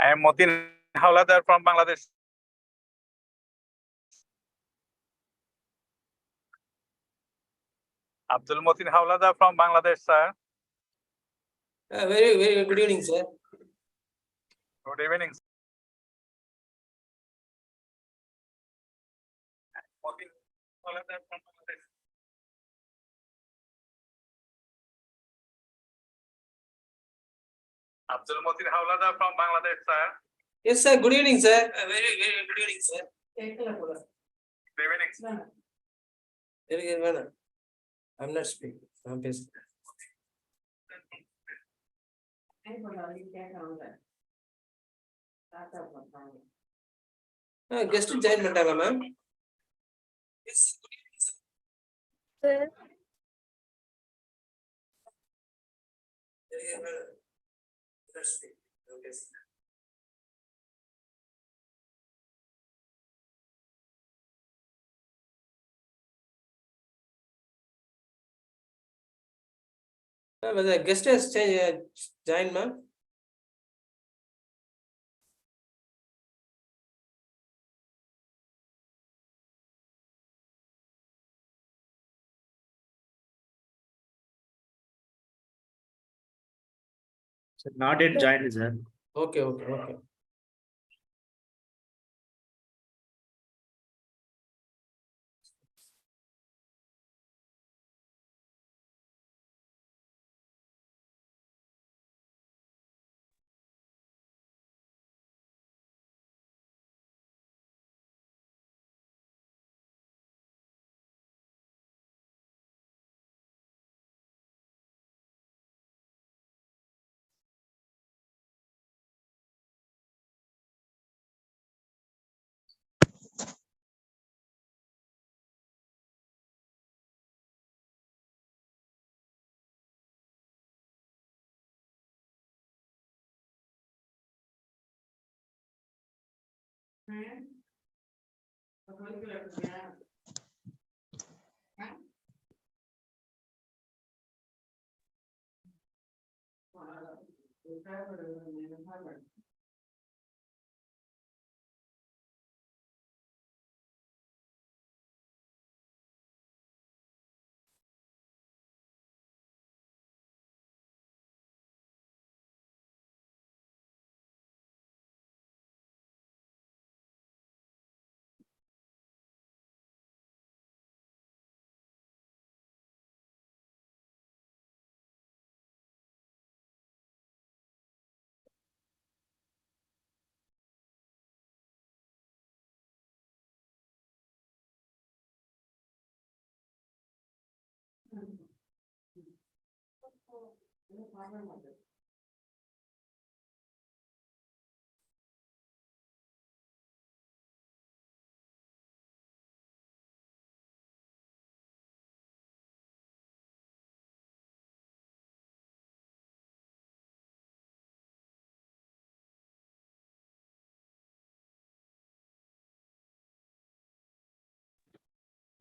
I am Motin Hawladar from Bangladesh. Abdul Motin Hawladar from Bangladesh, sir. Very good evening, sir. Good evening. Motin Hawladar from Bangladesh. Abdul Motin Hawladar from Bangladesh, sir. Yes, sir. Good evening, sir. Very good evening, sir. Good evening, sir. Very good, madam. I'm not speaking. I'm busy. Guest join பண்ணிட்டாங்க ma'am. Yes, good evening, sir. Sir. Very good, madam. Not speaking. Okay, sir. The guest has joined, ma'am. Sir, not yet joined, sir. Okay.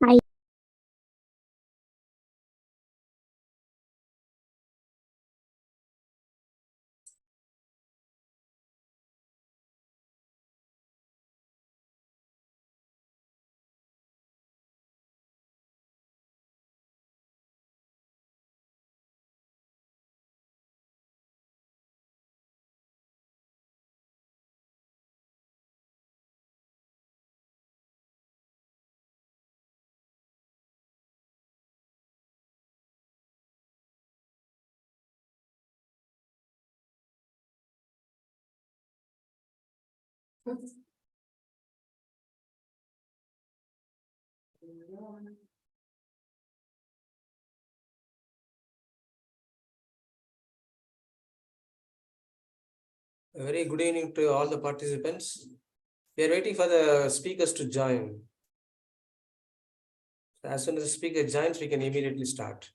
Hi. A very good evening to all the participants. We are waiting for the speakers to join. As soon as the speaker joins, we can immediately start.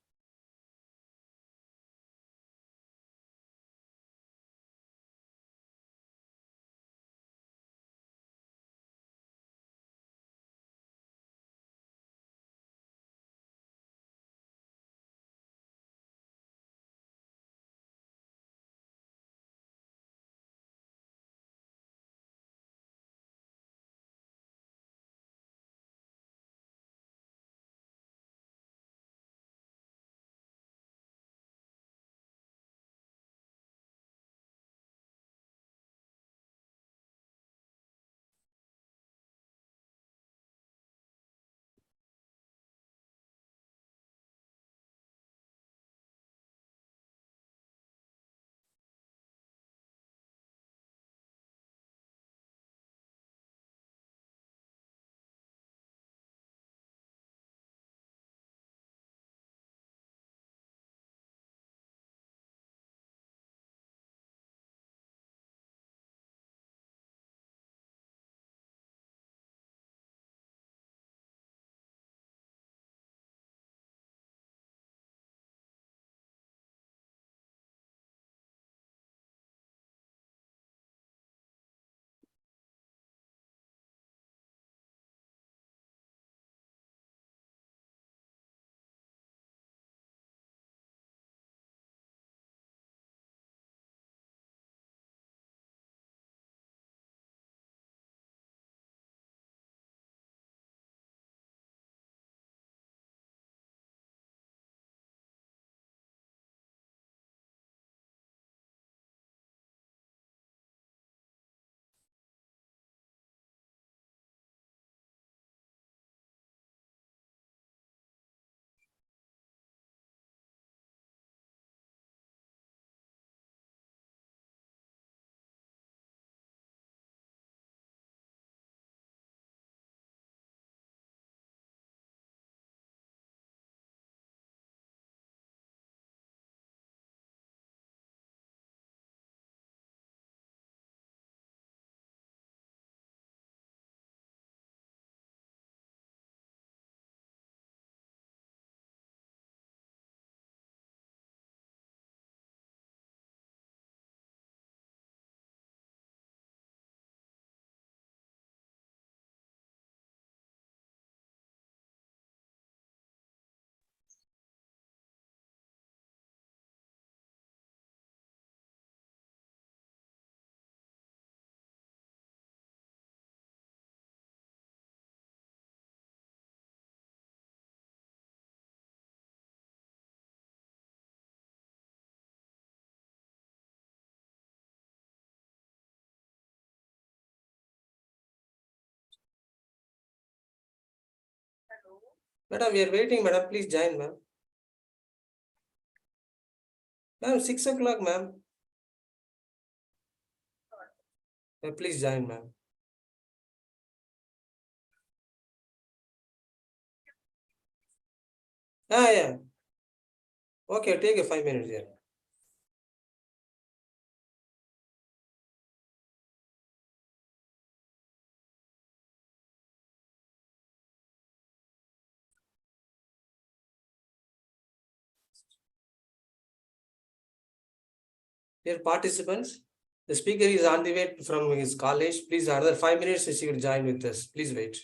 Madam, we are waiting, madam. Please join, ma'am. Ma'am, 6 o'clock, ma'am. Please join, ma'am. Yeah. Okay, take a 5 minutes here. Dear participants, the speaker is on the way from his college. Please, another 5 minutes, he will join with us. Please wait.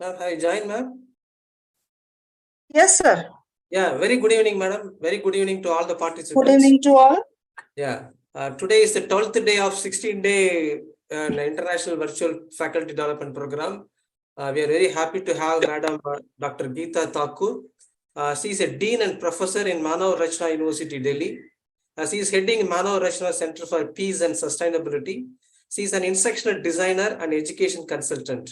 Ma'am, have you joined, ma'am? Yes, sir. Yeah, very good evening, madam. Very good evening to all the participants. Good evening to all. Yeah, today is the 12th day of 16-day International Virtual Faculty Development Program. We are very happy to have Madam Dr. Geeta Thakur. She is a Dean and Professor in Manav Rachna University, Delhi. She is heading Manav Rachna Center for Peace and Sustainability. She is an instructional designer and education consultant.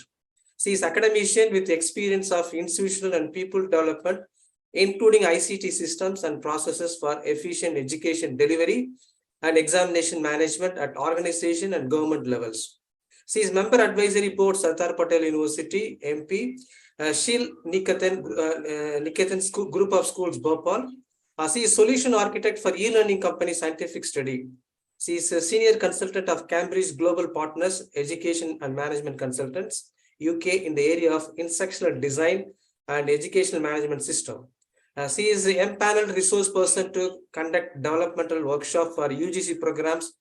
She is academician with experience of institutional and people development, including ICT systems and processes for efficient education delivery and examination management at organization and government levels. She is member advisory board Sardar Patel University, MP, Shil Niketan Group of Schools, Bhopal. She is solution architect for e-learning company scientific study. She is a senior consultant of Cambridge Global Partners, Education and Management Consultants, UK, in the area of instructional design and educational management system. She is the empaneled resource person to conduct developmental workshop for UGC programs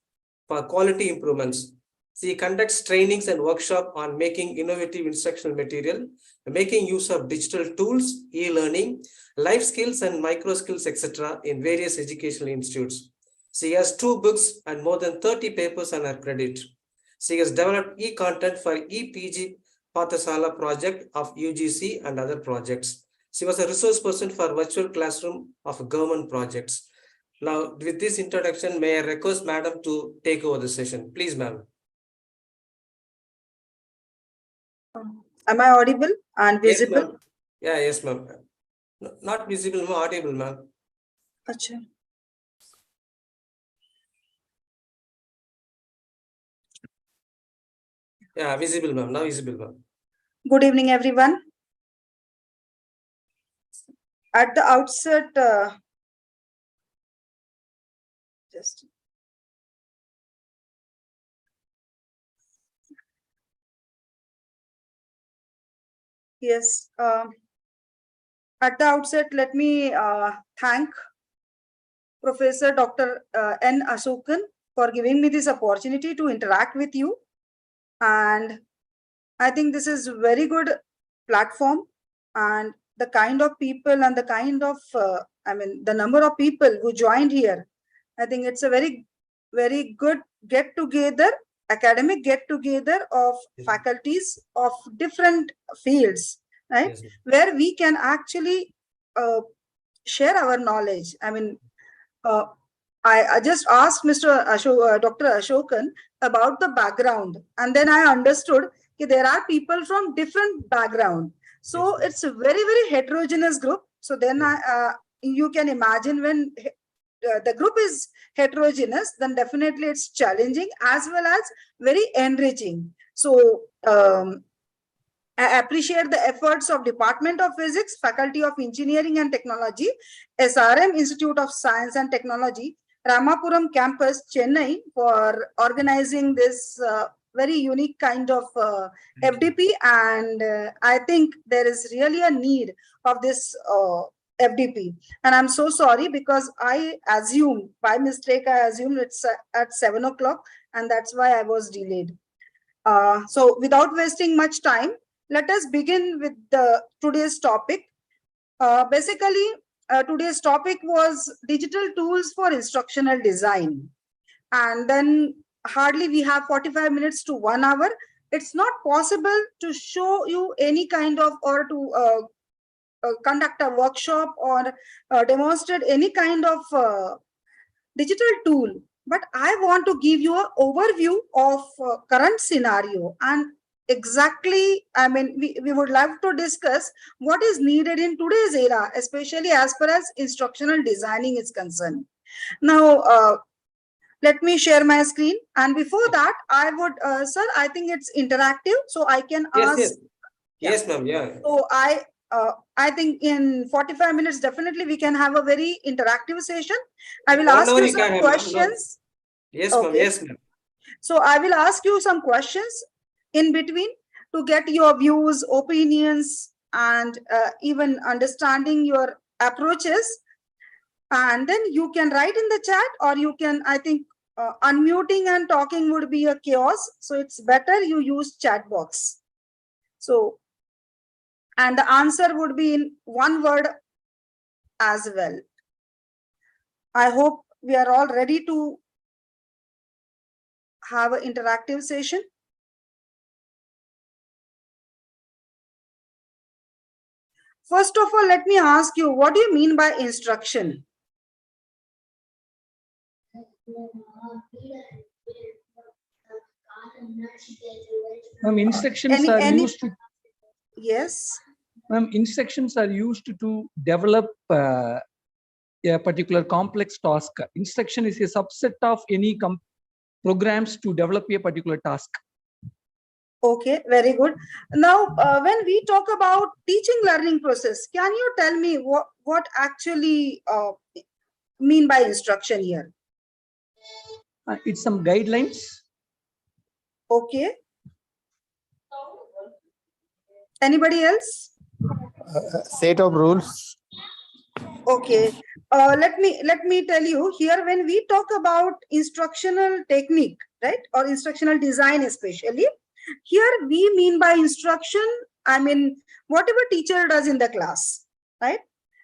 for quality improvements. She conducts trainings and workshop on making innovative instructional material, making use of digital tools, e-learning, life skills and micro skills, etc. in various educational institutes. She has 2 books and more than 30 papers on her credit. She has developed e-content for e-PG Pathasala project of UGC and other projects. She was a resource person for virtual classroom of government projects. Now, with this introduction, may I request Madam to take over the session. Please, ma'am. Am I audible and visible? Yes, ma'am. Not visible, ma'am. Audible, ma'am. Achha. Yeah, visible, ma'am. Now visible, ma'am. Good evening, everyone. At the outset, just yes. At the outset, let me thank Professor Dr. N. Ashokan for giving me this opportunity to interact with you. And I think this is a very good platform, and the kind of people and the kind of, the number of people who joined here, I think it's a very, very good get together, academic get together of faculties of different fields, right? Yes, where we can actually share our knowledge. I just asked Dr. Ashokan about the background, and then I understood that there are people from different background. So yes, it's a very, very heterogeneous group. So then you can imagine when the group is heterogeneous, then definitely it's challenging as well as very enriching. So I appreciate the efforts of Department of Physics, Faculty of Engineering and Technology, SRM Institute of Science and Technology, Ramapuram campus, Chennai, for organizing this very unique kind of FDP. And I think there is really a need of this FDP. And I'm so sorry because I assumed, by mistake, I assumed it's at 7 o'clock, and that's why I was delayed. So without wasting much time, let us begin with today's topic. Basically, today's topic was digital tools for instructional design. And then hardly we have 45 minutes to 1 hour. It's not possible to show you any kind of, or to conduct a workshop or demonstrate any kind of digital tool. But I want to give you an overview of current scenario, and exactly, we would love to discuss what is needed in today's era, especially as far as instructional designing is concerned. Now, let me share my screen. And before that, I would, sir, I think it's interactive, so I can ask. Yes, ma'am. Yeah. So I think in 45 minutes, definitely we can have a very interactive session. I will ask you some questions. Yes, ma'am. Yes, ma'am. So I will ask you some questions in between to get your views, opinions, and even understanding your approaches. And then you can write in the chat, or you can, I think, unmuting and talking would be a chaos. So it's better you use chat box. So and the answer would be in one word as well. I hope we are all ready to have an interactive session. First of all, let me ask you, what do you mean by instruction? Instructions are used to. Yes. Instructions are used to develop a particular complex task. Instruction is a subset of any programs to develop a particular task. Okay, very good. Now, when we talk about teaching learning process, can you tell me what actually mean by instruction here? It's some guidelines. Okay. Anybody else? Set of rules. Okay. Let me tell you here, when we talk about instructional technique, right, or instructional design especially, here we mean by instruction, I mean whatever teacher does in the class, right?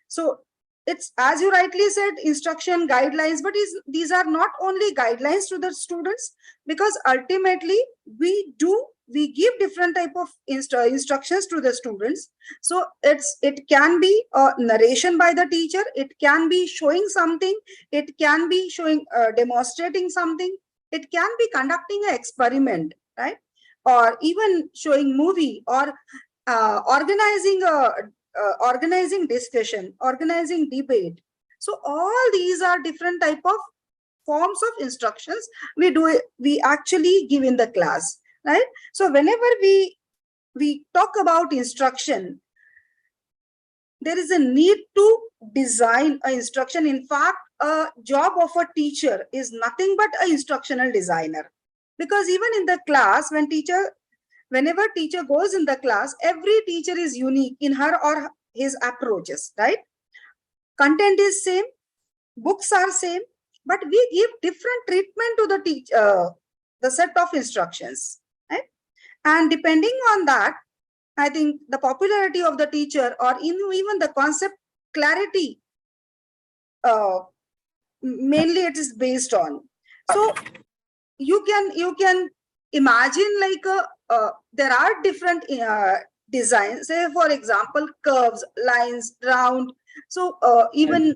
So it's, as you rightly said, instruction guidelines, but these are not only guidelines to the students, because ultimately we give different type of instructions to the students. So it can be a narration by the teacher, it can be showing something, it can be showing demonstrating something, it can be conducting an experiment, right, or even showing movie, or organizing discussion, organizing debate. So all these are different type of forms of instructions we actually give in the class, right? So whenever we talk about instruction, there is a need to design an instruction. In fact, a job of a teacher is nothing but an instructional designer, because even in the class, whenever teacher goes in the class, every teacher is unique in her or his approaches, right? Content is same, books are same, but we give different treatment to the teacher, the set of instructions, right? And depending on that, I think the popularity of the teacher, or even the concept clarity, mainly it is based on. So you can imagine like there are different designs. Say for example, curves, lines, round. So even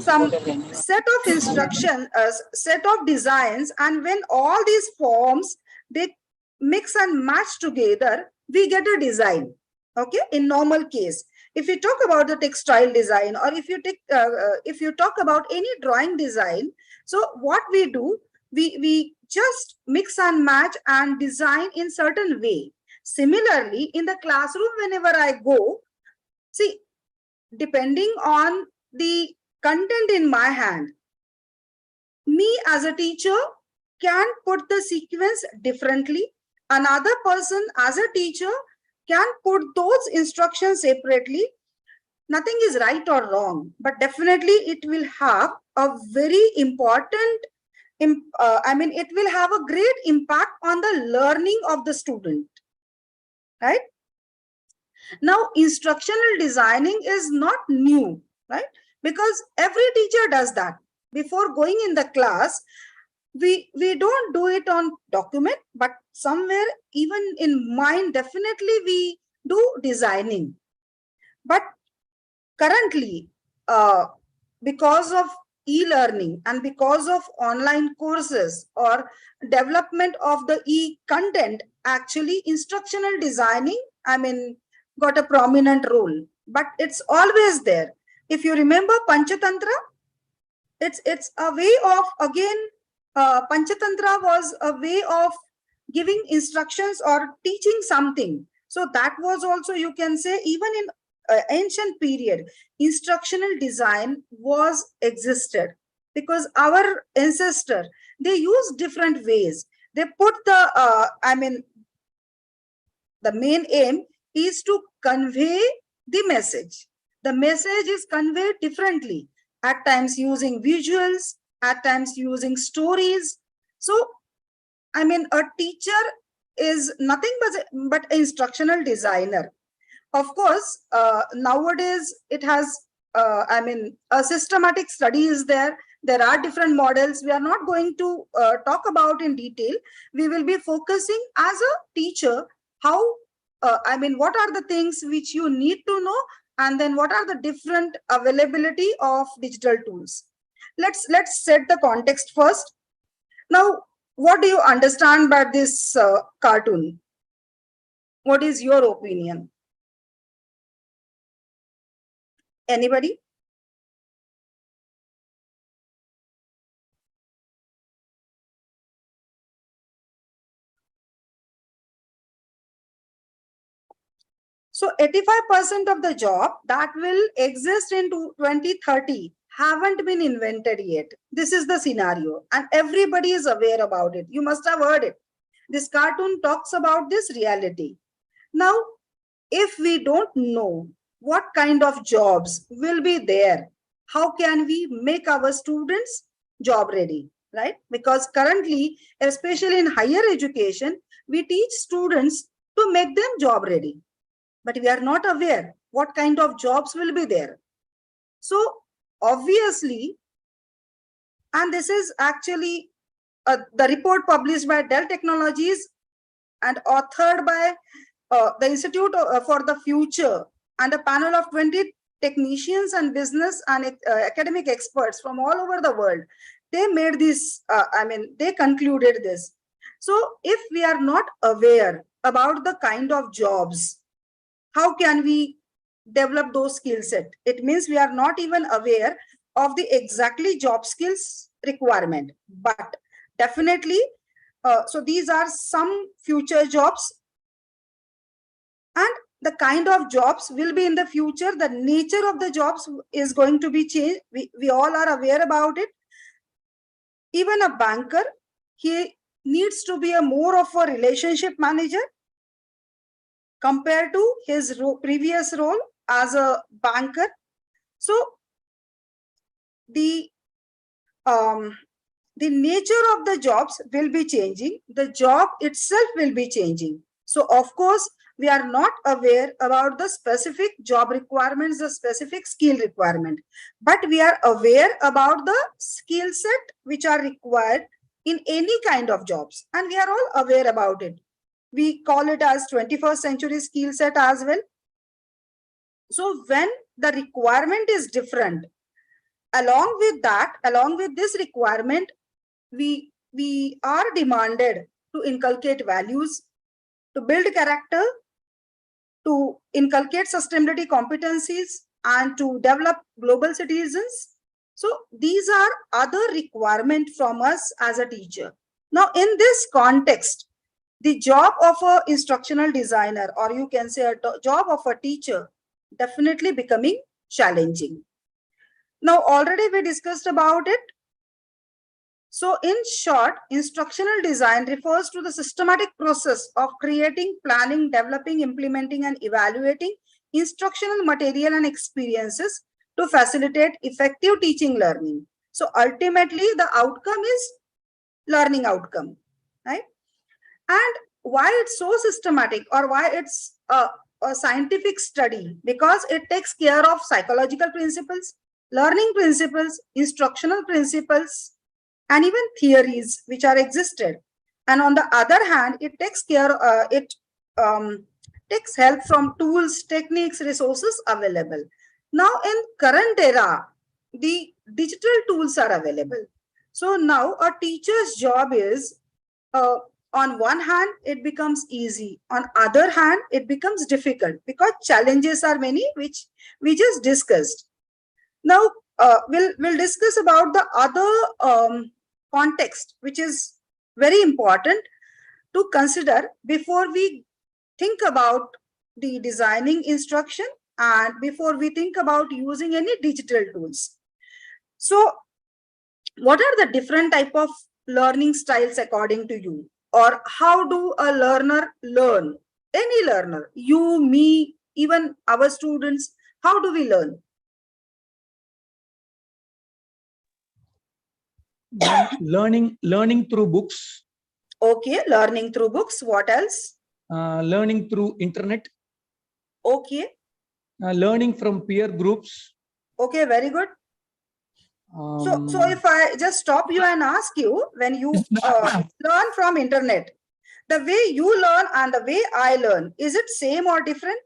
some set of instruction, set of designs, and when all these forms they mix and match together, we get a design. Okay, in normal case, if you talk about the textile design, or if you talk about any drawing design, so what we do, we just mix and match and design in certain way. Similarly, in the classroom, whenever I go, see, depending on the content in my hand, me as a teacher can put the sequence differently. Another person as a teacher can put those instructions separately. Nothing is right or wrong, but definitely it will have a very important, it will have a great impact on the learning of the student, right? Now, instructional designing is not new, right? Because every teacher does that. Before going in the class, we don't do it on document, but somewhere even in mind, definitely we do designing. But currently, because of e-learning and because of online courses or development of the e-content, actually instructional designing, got a prominent role, but it's always there. If you remember Panchatantra, it's a way of, again, Panchatantra was a way of giving instructions or teaching something. So that was also, you can say, even in ancient period, instructional design was existed, because our ancestor, they used different ways. They put the main aim is to convey the message. The message is conveyed differently, at times using visuals, at times using stories. So, a teacher is nothing but an instructional designer. Of course, nowadays it has, a systematic study is there. There are different models. We are not going to talk about in detail. We will be focusing as a teacher how, what are the things which you need to know, and then what are the different availability of digital tools. Let's set the context first. Now, what do you understand by this cartoon? What is your opinion? Anybody? So 85% of the job that will exist in 2030 haven't been invented yet. This is the scenario, and everybody is aware about it. You must have heard it. This cartoon talks about this reality. Now, if we don't know what kind of jobs will be there, how can we make our students job ready, right? Because currently, especially in higher education, we teach students to make them job ready, but we are not aware what kind of jobs will be there. So obviously, and this is actually the report published by Dell Technologies and authored by the Institute for the Future and a panel of 20 technicians and business and academic experts from all over the world. They made this, they concluded this. So if we are not aware about the kind of jobs, how can we develop those skill set? It means we are not even aware of the exactly job skills requirement. But definitely, so these are some future jobs, and the kind of jobs will be in the future. The nature of the jobs is going to be changed. We all are aware about it. Even a banker, he needs to be a more of a relationship manager compared to his previous role as a banker. So the nature of the jobs will be changing. The job itself will be changing. So of course, we are not aware about the specific job requirements, the specific skill requirement, but we are aware about the skill set which are required in any kind of jobs, and we are all aware about it. We call it as 21st century skill set as well. So when the requirement is different, along with this requirement, we are demanded to inculcate values, to build character, to inculcate sustainability competencies, and to develop global citizens. So these are other requirements from us as a teacher. Now, in this context, the job of an instructional designer, or you can say a job of a teacher, definitely becoming challenging. Now, already we discussed about it. So in short, instructional design refers to the systematic process of creating, planning, developing, implementing, and evaluating instructional material and experiences to facilitate effective teaching learning. So ultimately, the outcome is learning outcome, right? And why it's so systematic, or why it's a scientific study? Because it takes care of psychological principles, learning principles, instructional principles, and even theories which are existed. And on the other hand, it takes care, takes help from tools, techniques, resources available. Now in current era, the digital tools are available. So now a teacher's job is, on one hand, it becomes easy. On other hand, it becomes difficult because challenges are many, which we just discussed. Now, we'll discuss about the other context, which is very important to consider before we think about the designing instruction and before we think about using any digital tools. So what are the different type of learning styles according to you? Or how do a learner learn? Any learner, you, me, even our students, how do we learn? Learning through books. Okay, learning through books. What else? Learning through internet. Okay. Learning from peer groups. Okay, very good. So if I just stop you and ask you, when you learn from internet, the way you learn and the way I learn, is it same or different?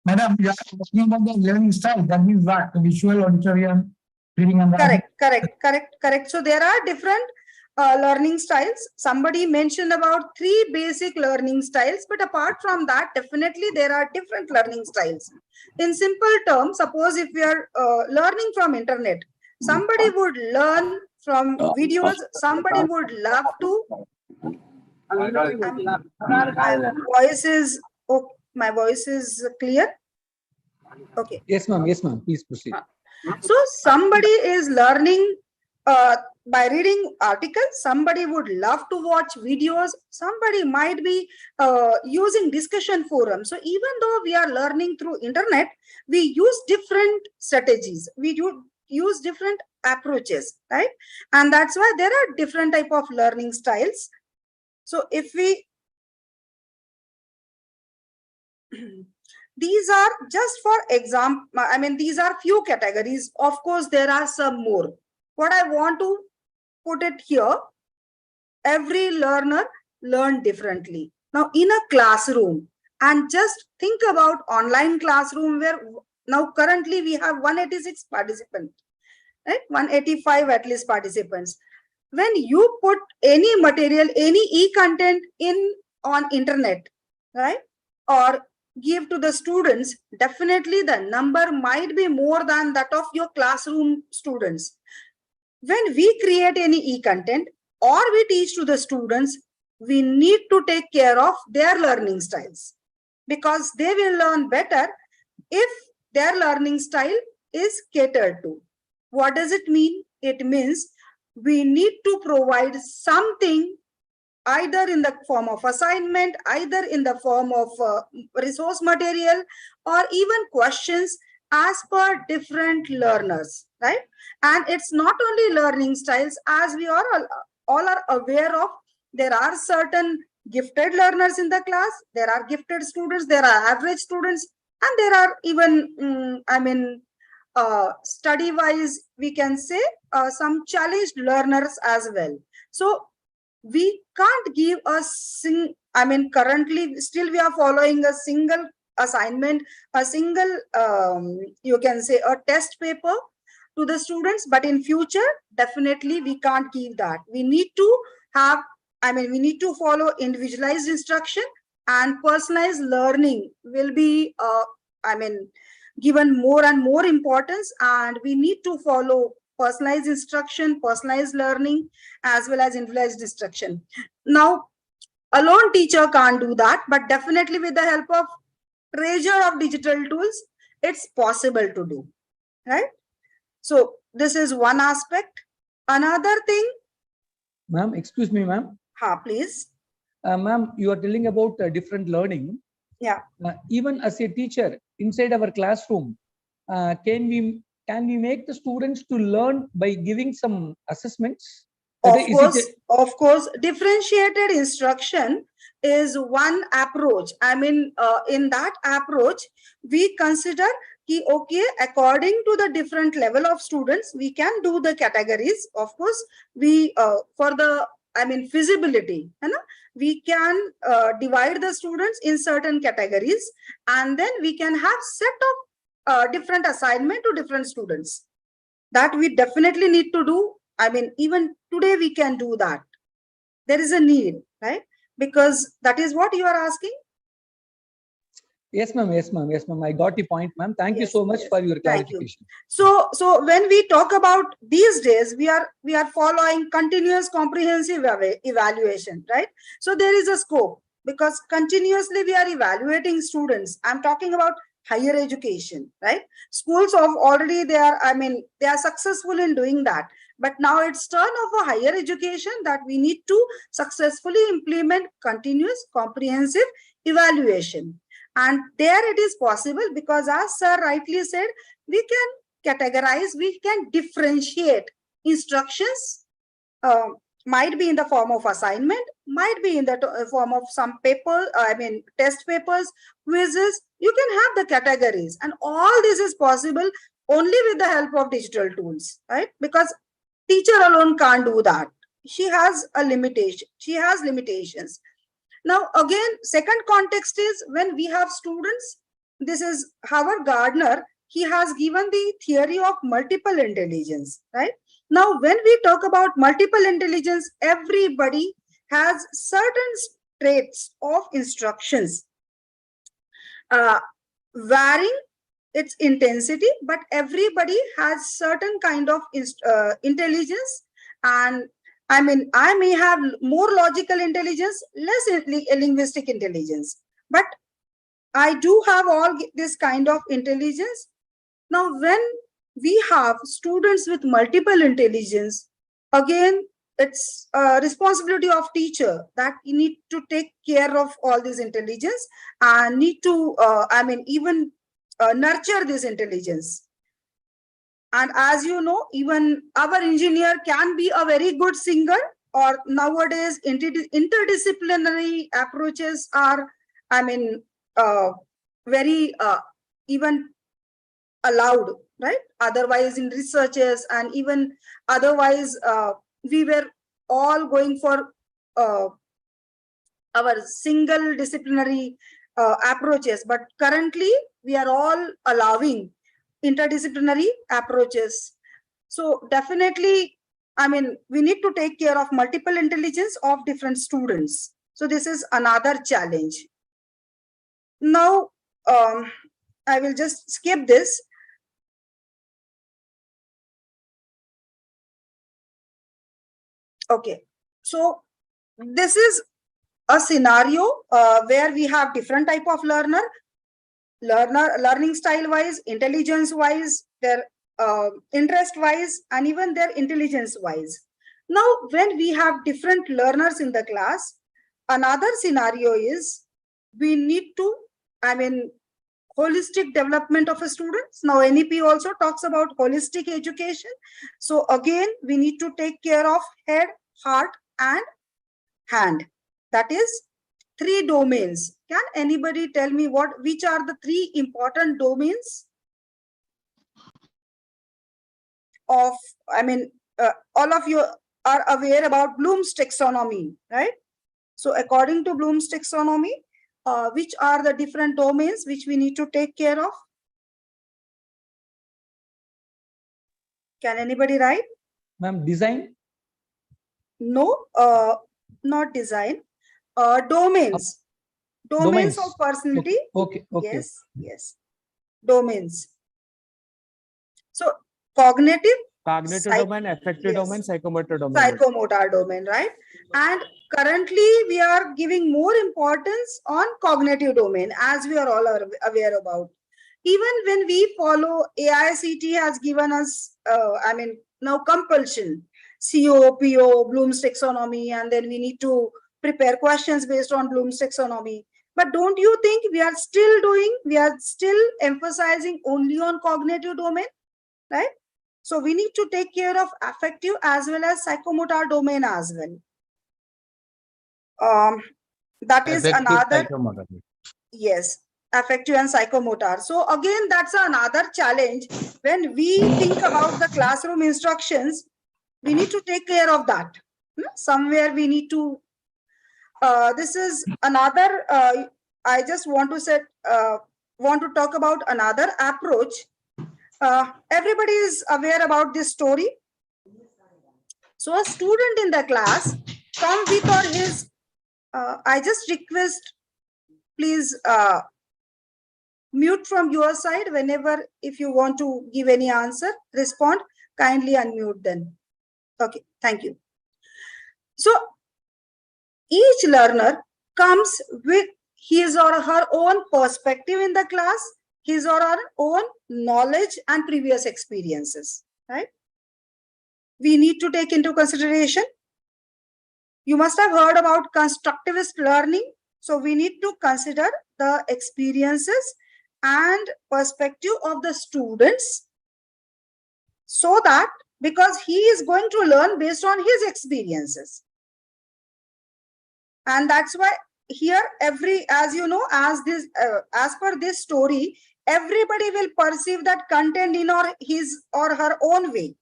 Madam, you are asking about the learning style. That means what? The visual, auditorium, reading and writing. Correct. So there are different learning styles. Somebody mentioned about 3 basic learning styles, but apart from that, definitely there are different learning styles. In simple terms, suppose if we are learning from internet, somebody would learn from videos, somebody would love to. My voice is clear. Okay. Yes, ma'am. Yes, ma'am. Please proceed. So somebody is learning by reading articles, somebody would love to watch videos, somebody might be using discussion forums. So even though we are learning through internet, we use different strategies, we do use different approaches, right? And that's why there are different type of learning styles. So if we these are just for example, I mean, these are few categories. Of course, there are some more. What I want to put it here, every learner learn differently. Now, in a classroom, and just think about online classroom where now currently we have 186 participants, right? 185 at least participants. When you put any material, any e-content on internet, right? Or give to the students, definitely the number might be more than that of your classroom students. When we create any e-content or we teach to the students, we need to take care of their learning styles, because they will learn better if their learning style is catered to. What does it mean? It means we need to provide something, either in the form of assignment, either in the form of resource material, or even questions as per different learners, right? And it's not only learning styles, as we are all are aware of, there are certain gifted learners in the class, there are gifted students, there are average students, and there are even, study wise, we can say some challenged learners as well. So we can't give currently still we are following a single assignment, a single you can say a test paper to the students, but in future definitely we can't give that. We need to have, we need to follow individualized instruction, and personalized learning will be given more and more importance, and we need to follow personalized instruction, personalized learning, as well as individualized instruction. Now, alone teacher can't do that, but definitely with the help of treasure of digital tools, it's possible to do, right? So this is one aspect. Another thing. Ma'am, excuse me, ma'am. Please. Ma'am, you are telling about different learning. Yeah. Even as a teacher inside our classroom, can we make the students to learn by giving some assessments? Of course, differentiated instruction is one approach. In that approach, we consider okay, according to the different level of students, we can do the categories. Of course, we for the feasibility, we can divide the students in certain categories, and then we can have set of different assignment to different students. That we definitely need to do. Even today we can do that. There is a need, right? Because that is what you are asking. Yes, ma'am. Yes, ma'am. Yes, ma'am. I got the point, ma'am. Thank you so much for your clarification. So when we talk about these days, we are following continuous comprehensive evaluation, right? So there is a scope, because continuously we are evaluating students. I'm talking about higher education, right? Schools of already they are successful in doing that, but now it's turn of a higher education that we need to successfully implement continuous comprehensive evaluation. And there it is possible, because as sir rightly said, we can categorize, we can differentiate instructions might be in the form of assignment, might be in the form of some paper, test papers, quizzes. You can have the categories, and all this is possible only with the help of digital tools, right? Because teacher alone can't do that. She has a limitation. She has limitations. Now, again, second context is when we have students. This is Howard Gardner. He has given the theory of multiple intelligence, right? Now, when we talk about multiple intelligence, everybody has certain traits of instructions, varying its intensity, but everybody has certain kind of intelligence. And I may have more logical intelligence, less linguistic intelligence, but I do have all this kind of intelligence. Now, when we have students with multiple intelligence, again, it's a responsibility of teacher that you need to take care of all this intelligence and need to, even nurture this intelligence. And as you know, even our engineer can be a very good singer, or nowadays interdisciplinary approaches are, very even allowed, right? Otherwise in researches and even otherwise, we were all going for our single disciplinary approaches, but currently we are all allowing interdisciplinary approaches. So definitely, we need to take care of multiple intelligence of different students. So this is another challenge. Now, I will just skip this. Okay, so this is a scenario where we have different type of learning style wise, intelligence wise, their interest wise, and even their intelligence wise. Now, when we have different learners in the class, another scenario is we need to, holistic development of a student. Now, NEP also talks about holistic education. So again, we need to take care of head, heart, and hand. That is 3 domains. Can anybody tell me which are the 3 important domains of, all of you are aware about Bloom's taxonomy, right? So according to Bloom's taxonomy, which are the different domains which we need to take care of? Can anybody write? Ma'am, design. No, not design. Domains. Domains of personality. Okay. Yes. Domains. So cognitive domain, affective domain, psychomotor domain. Psychomotor domain, right? And currently we are giving more importance on cognitive domain, as we are all aware about. Even when we follow, AICT has given us, now compulsion, COPO, Bloom's taxonomy, and then we need to prepare questions based on Bloom's taxonomy. But don't you think we are still emphasizing only on cognitive domain, right? So we need to take care of affective as well as psychomotor domain as well. That is Affective another, psychomotor. yes, affective and psychomotor. So again, that's another challenge. When we think about the classroom instructions, we need to take care of that. Somewhere we need to, this is another, I just want to talk about another approach. Everybody is aware about this story. So a student in the class come with or his, I just request, please mute from your side whenever, if you want to give any answer, respond, kindly unmute then. Okay, thank you. So each learner comes with his or her own perspective in the class, his or her own knowledge and previous experiences, right? We need to take into consideration. You must have heard about constructivist learning. So we need to consider the experiences and perspective of the students so that because he is going to learn based on his experiences. And that's why here as you know, as per this story, everybody will perceive that content in his or her own way.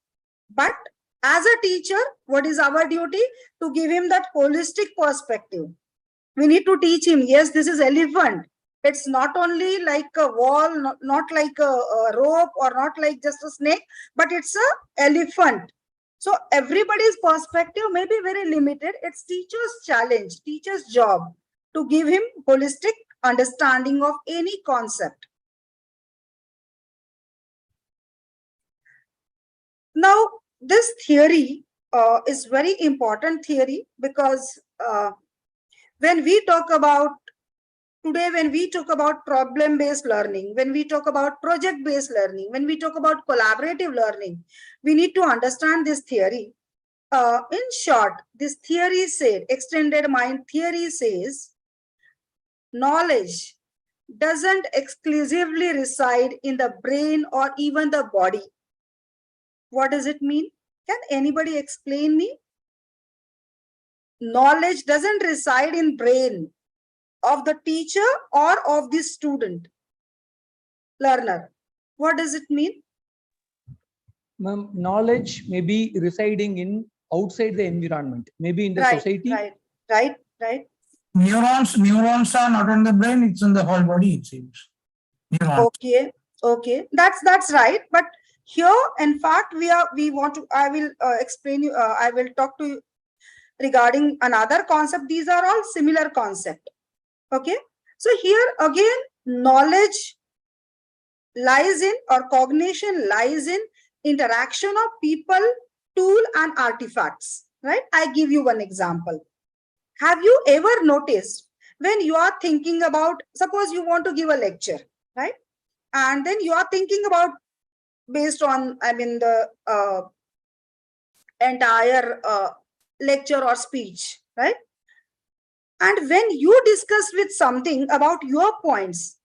But as a teacher, what is our duty? To give him that holistic perspective. We need to teach him, yes, this is elephant. It's not only like a wall, not like a rope, or not like just a snake, but it's a elephant. So everybody's perspective may be very limited. It's teacher's challenge, teacher's job to give him holistic understanding of any concept. Now, this theory is very important theory, because when we talk about today, when we talk about problem-based learning, when we talk about project-based learning, when we talk about collaborative learning, we need to understand this theory. In short, this theory said, extended mind theory says, knowledge doesn't exclusively reside in the brain or even the body. What does it mean? Can anybody explain me? Knowledge doesn't reside in brain of the teacher or of the student, learner. What does it mean? Ma'am, knowledge may be residing in outside the environment, maybe in the society. Right. Neurons are not in the brain, it's in the whole body, it seems. Neurons. Okay, that's right. But here, in fact, I will explain you, I will talk to you regarding another concept. These are all similar concept. Okay, so here again, knowledge lies in, or cognition lies in, interaction of people, tool, and artifacts, right? I give you one example. Have you ever noticed when you are thinking about, suppose you want to give a lecture, right? And then you are thinking about, based on, the entire lecture or speech, right? And when you discuss with something about your points,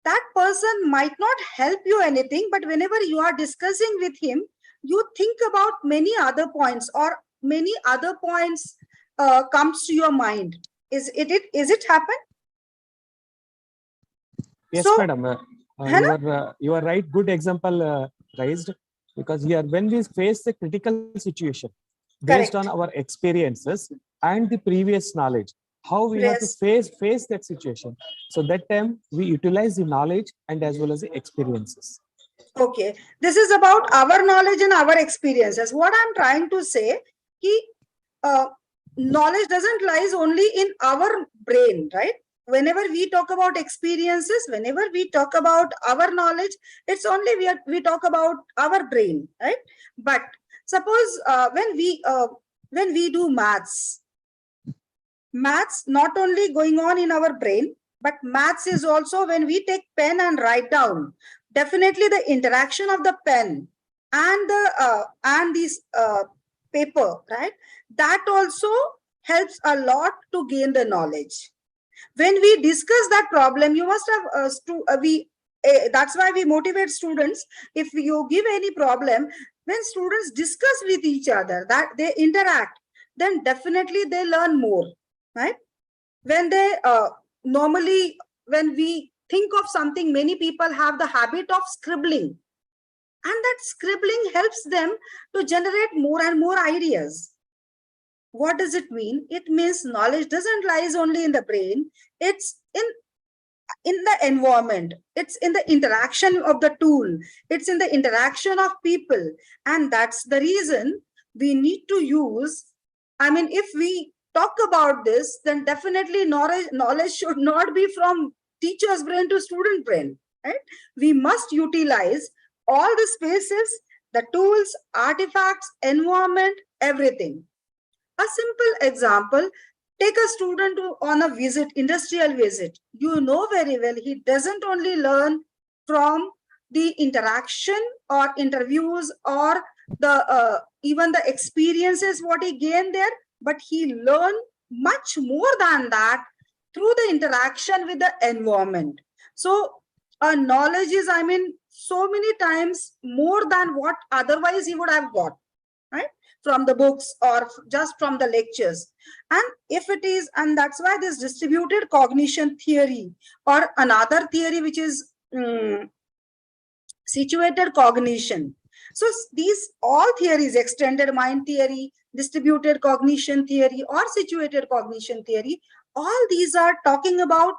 that person might not help you anything, but whenever you are discussing with him, you think about many other points, or many other points comes to your mind. Is it happen? Yes, So, madam. You are right. Good example raised, because here when we face the critical situation based correct. on our experiences and the previous knowledge, how we have to Yes. face that situation. So that time we utilize the knowledge and as well as the experiences. Okay, this is about our knowledge and our experiences. What I'm trying to say, knowledge doesn't lies only in our brain, right? Whenever we talk about experiences, whenever we talk about our knowledge, it's only we talk about our brain, right? But suppose when we do maths not only going on in our brain, but maths is also when we take pen and write down. Definitely the interaction of the pen and this paper, right? That also helps a lot to gain the knowledge. When we discuss that problem, you must have that's why we motivate students. If you give any problem, when students discuss with each other, that they interact, then definitely they learn more, right? When they normally, when we think of something, many people have the habit of scribbling, and that scribbling helps them to generate more and more ideas. What does it mean? It means knowledge doesn't lies only in the brain, it's in the environment, it's in the interaction of the tool, it's in the interaction of people. And that's the reason we need to use, if we talk about this, then definitely knowledge should not be from teacher's brain to student brain, right? We must utilize all the spaces, the tools, artifacts, environment, everything. A simple example, take a student on a visit, industrial visit. You know very well, he doesn't only learn from the interaction or interviews or the even the experiences what he gained there, but he learned much more than that through the interaction with the environment. So knowledge is, so many times more than what otherwise he would have got, right? From the books or just from the lectures. And if it is, and that's why this distributed cognition theory or another theory which is situated cognition. So these all theories, extended mind theory, distributed cognition theory, or situated cognition theory, all these are talking about,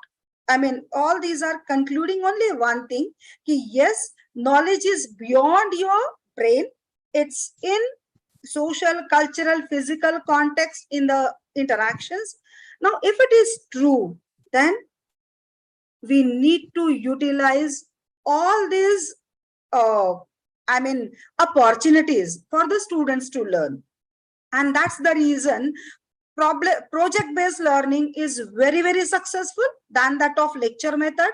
all these are concluding only one thing, yes, knowledge is beyond your brain. It's in social, cultural, physical context in the interactions. Now, if it is true, then we need to utilize all these opportunities for the students to learn. And that's the reason project-based learning is very, very successful than that of lecture method,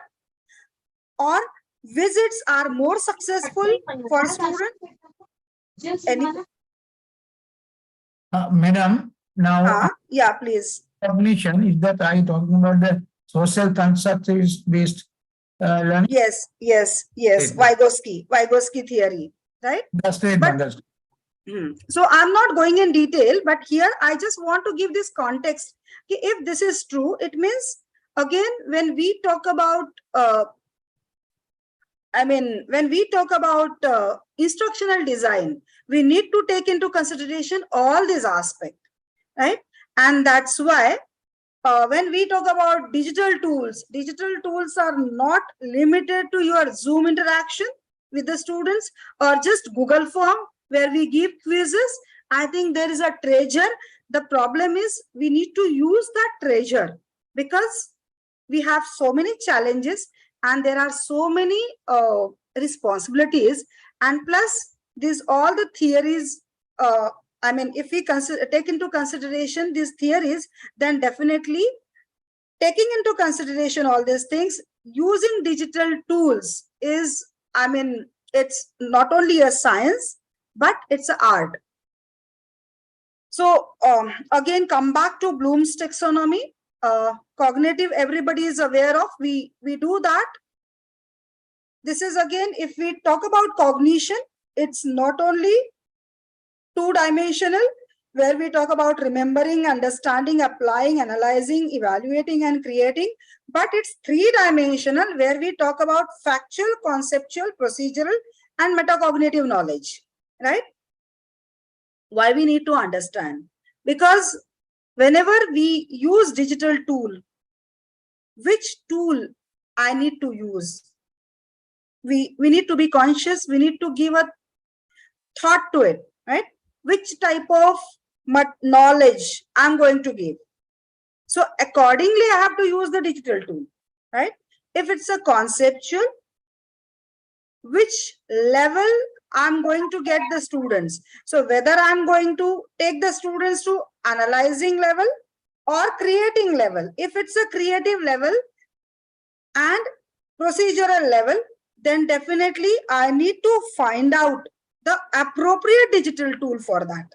or visits are more successful for students. Madam, now Yeah, please. cognition, is that I talking about the social constructivist based learning? Yes. Right. Vygotsky theory, right? The statement. That's So I'm not going in detail, but here I just want to give this context. If this is true, it means, again, when we talk about instructional design, we need to take into consideration all these aspects, right? And that's why when we talk about digital tools are not limited to your Zoom interaction with the students or just Google form where we give quizzes. I think there is a treasure. The problem is we need to use that treasure because we have so many challenges and there are so many responsibilities, and plus these all the theories, if we take into consideration these theories, then definitely taking into consideration all these things, using digital tools is, it's not only a science, but it's an art. So again, come back to Bloom's taxonomy. Cognitive, everybody is aware of. We do that. This is, again, if we talk about cognition, it's not only two-dimensional, where we talk about remembering, understanding, applying, analyzing, evaluating, and creating, but it's three-dimensional, where we talk about factual, conceptual, procedural, and metacognitive knowledge, right? Why we need to understand? Because whenever we use digital tool, which tool I need to use? We need to be conscious. We need to give a thought to it, right? Which type of knowledge I'm going to give. So accordingly, I have to use the digital tool, right? If it's a conceptual, which level I'm going to get the students. So whether I'm going to take the students to analyzing level or creating level. If it's a creative level and procedural level, then definitely I need to find out the appropriate digital tool for that.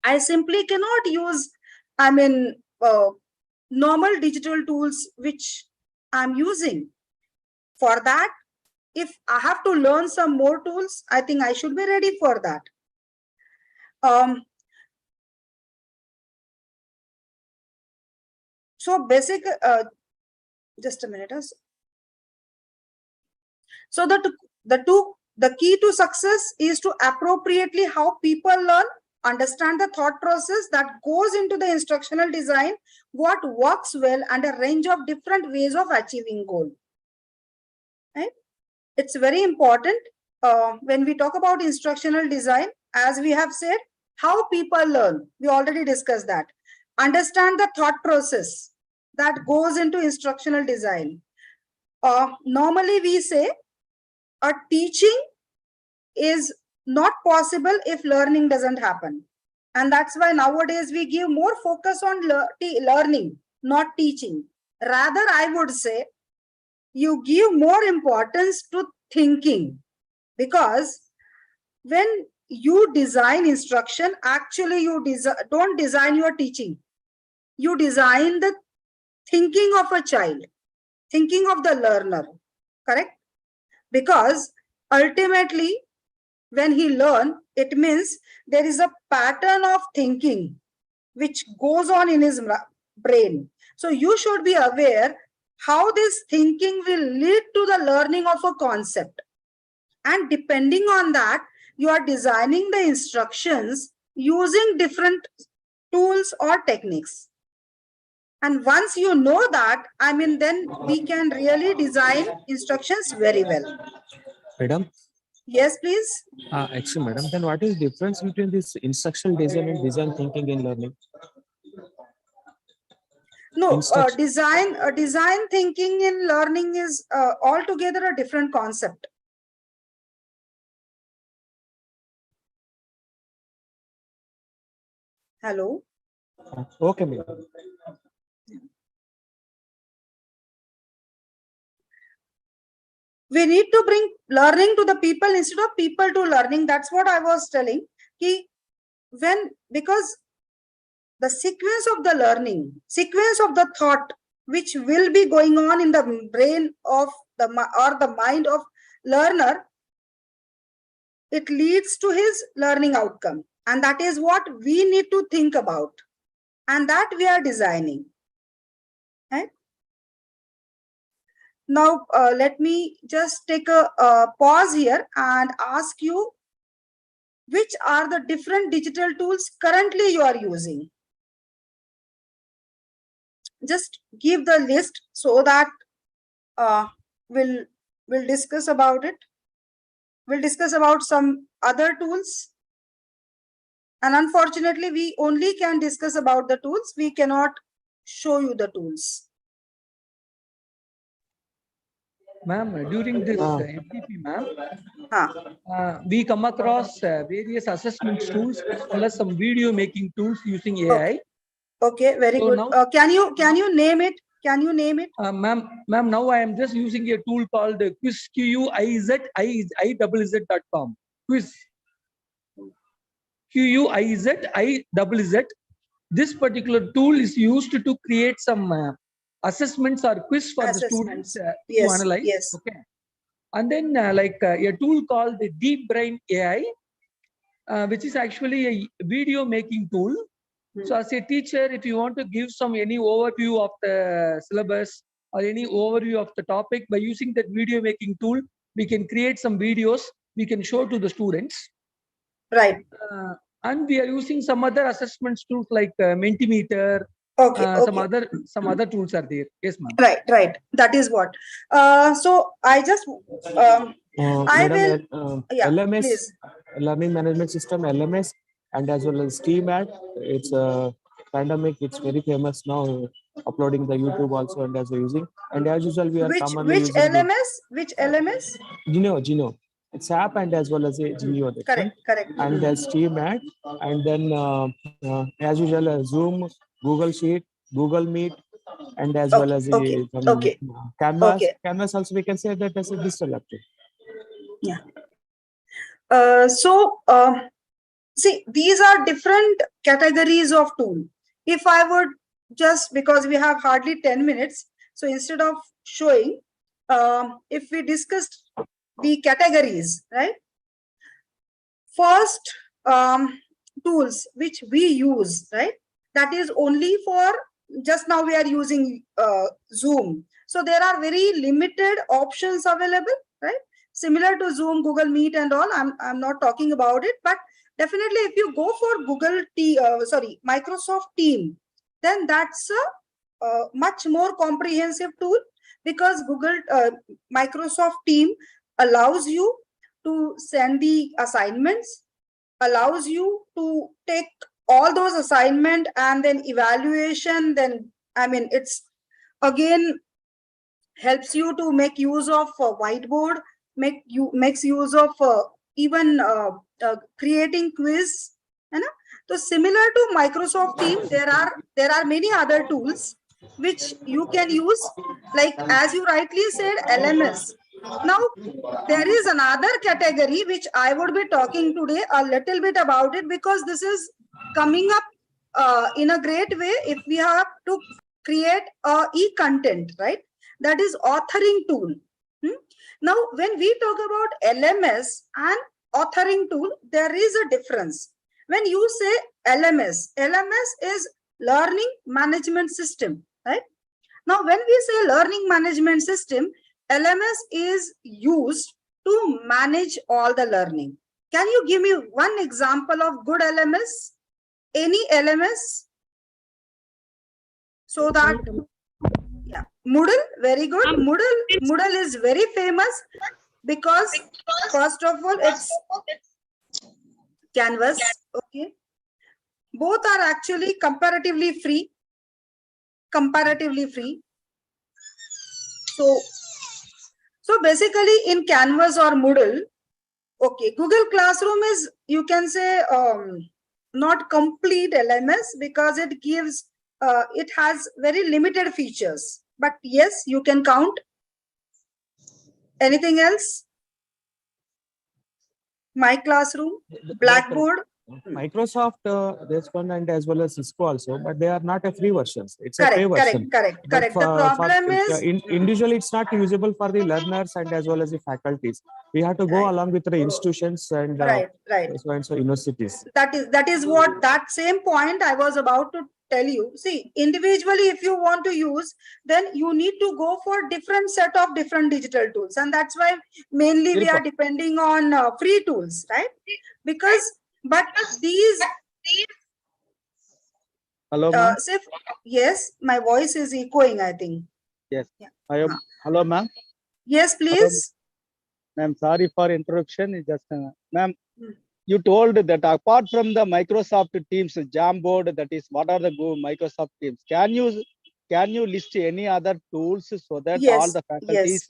I simply cannot use, normal digital tools which I'm using. For that, if I have to learn some more tools, I think I should be ready for that. So basic, just a minute. So the key to success is to appropriately how people learn, understand the thought process that goes into the instructional design, what works well, and a range of different ways of achieving goal. Right? It's very important when we talk about instructional design, as we have said, how people learn. We already discussed that. Understand the thought process that goes into instructional design. Normally we say a teaching is not possible if learning doesn't happen. And that's why nowadays we give more focus on learning, not teaching. Rather, I would say you give more importance to thinking, because when you design instruction, actually you don't design your teaching. You design the thinking of a child, thinking of the learner, correct? because ultimately when he learn, it means there is a pattern of thinking which goes on in his brain. So you should be aware how this thinking will lead to the learning of a concept. And depending on that, you are designing the instructions using different tools or techniques. And once you know that, I mean, then we can really design instructions very well. Madam, Yes, please. excellent, madam. Then what is the difference between this instructional design and design thinking in learning? No, Instruct- design thinking in learning is altogether a different concept. Hello. Okay, madam. We need to bring learning to the people instead of people to learning. That's what I was telling. Because the sequence of the learning, sequence of the thought, which will be going on in the brain of the mind of learner, it leads to his learning outcome. And that is what we need to think about. And that we are designing. Right? Now, let me just take a pause here and ask you, which are the different digital tools currently you are using? Just give the list so that we'll discuss about it. We'll discuss about some other tools. And unfortunately, we only can discuss about the tools. We cannot show you the tools. Ma'am, during this FDP, ma'am, Huh. we come across various assessment tools as well as some video making tools using AI. Okay, very So good. now- Can you name it? Can you name it? Ma'am, now I am just using a tool called Quiz, QUIZIZZ.com. Quiz. QUIZIZZ. This particular tool is used to create some assessments or quiz for the students to Yes, analyze. yes. Okay. And then a tool called the Deep Brain AI, which is actually a video making tool. So as a teacher, if you want to give any overview of the syllabus or any overview of the topic, by using that video making tool, we can create some videos we can show to the students. Right. And we are using some other assessments tools like Mentimeter. Okay, Some other tools are there. Yes, ma'am. Right. That is what. So I just I Madam, will. Yeah, LMS, please. Learning Management System, LMS, and as well as TMAT. It's a pandemic. It's very famous now. Uploading the YouTube also and as using. And as usual, we are commonly Which using LMS? Which LMS? Genio. It's app and as well as a Genio. Correct. And as TMAT, and then as usual, Zoom, Google Sheet, Google Meet, and as well as the Canvas. Okay. Canvas also we can say that as a digital laptop. Yeah. See, these are different categories of tool. If I would just, because we have hardly 10 minutes, so instead of showing, if we discussed the categories, right? First, tools which we use, right? That is only for, just now we are using Zoom. So there are very limited options available, right? Similar to Zoom, Google Meet and all. I'm not talking about it, but definitely if you go for Microsoft Team, then that's a much more comprehensive tool, because Microsoft Team allows you to send the assignments, allows you to take all those assignment and then evaluation. Then, I mean, it's again helps you to make use of whiteboard, makes use of even creating quiz. So similar to Microsoft Team, there are many other tools which you can use, like as you rightly said, LMS. Now there is another category which I would be talking today a little bit about it, because this is coming up in a great way if we have to create e-content, right? That is authoring tool. Now, when we talk about LMS and authoring tool, there is a difference. When you say LMS is learning management system, right? Now, when we say learning management system, LMS is used to manage all the learning. Can you give me one example of good LMS? Any LMS? So that, yeah, Moodle, very good. Moodle is very famous because first of all, it's Canvas. Okay. Both are actually comparatively free. So basically in Canvas or Moodle, okay, Google Classroom is, you can say, not complete LMS because it gives, it has very limited features. But yes, you can count. Anything else? My Classroom, Blackboard. Microsoft, this one, and as well as Cisco also, but they are not a free versions. It's a pay version. Correct. But The problem is individually, it's not usable for the learners and as well as the faculties. We have to go along with the institutions and right. so universities. That is what, that same point I was about to tell you. See, individually, if you want to use, then you need to go for different set of different digital tools, and that's why mainly we are depending on free tools, right? Because but these Hello, ma'am. yes, my voice is echoing, I think. Yes. Yeah. Hello, ma'am. Yes, please. Ma'am, sorry for interruption. It's just, ma'am, you told that apart from the Microsoft Teams Jamboard, that is, what are the Microsoft Teams? Can you list any other tools so that all the faculties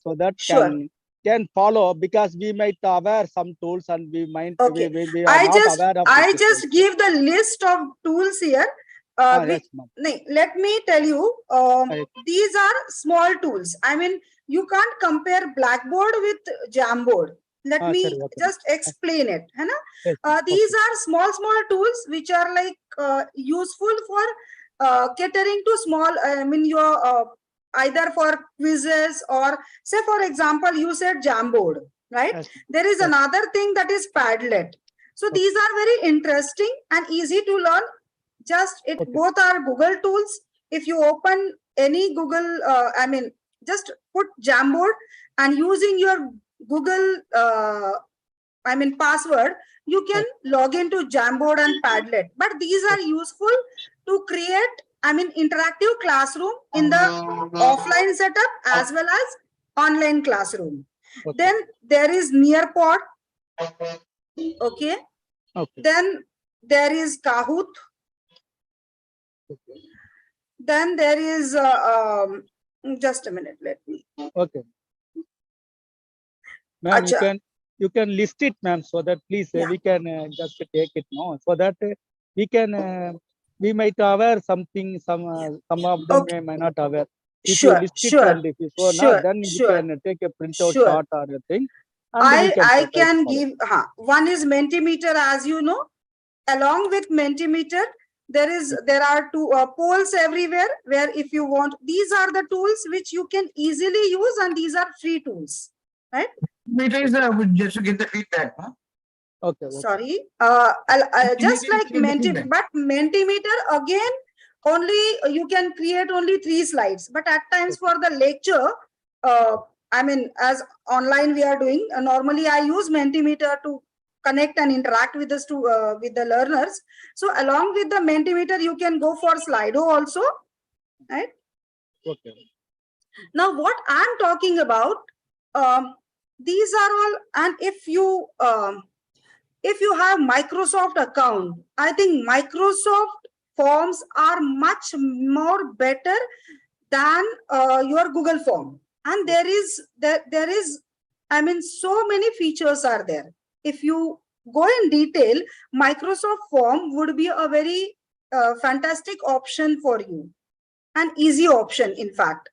so that can follow, because we might aware some tools and we might we are not aware of. I just give the list of tools here. Yes, let me tell you, these are small tools. I mean, you can't compare Blackboard with Jamboard. Let me just explain it. Yes, these are small tools which are like useful for catering to small, I mean, your either for quizzes or, say, for example, you said Jamboard, right? Yes. There is another thing that is Padlet. So these are very interesting and easy to learn. Just both are Google tools. If you open any Google, I mean, just put Jamboard and using your Google, I mean, password, you can log into Jamboard and Padlet. But these are useful to create, I mean, interactive classroom in the offline setup as well as online classroom. Then there is Nearpod. Okay. Then there is Kahoot. Then there is just a minute, let me. Okay. Ma'am, you can list it, ma'am, so that please we can just take it now, so that we can we might aware something, some of them may not aware. If you list it and if you not, then you can take a printout chart or a thing. I can give one is Mentimeter, as you know. Along with Mentimeter, there are two polls everywhere, where if you want, these are the tools which you can easily use, and these are free tools, right? Mentimeter is just to get the feedback, huh? Okay. Sorry, just like Mentimeter, but Mentimeter again, only you can create only 3 slides, but at times for the lecture, I mean, as online we are doing, normally I use Mentimeter to connect and interact with with the learners. So along with the Mentimeter, you can go for Slido also, right? Okay. Now what I'm talking about, these are all, and if you have Microsoft account, I think Microsoft Forms are much more better than your Google Form. And there is, I mean, so many features are there. If you go in detail, Microsoft Form would be a very fantastic option for you, an easy option, in fact.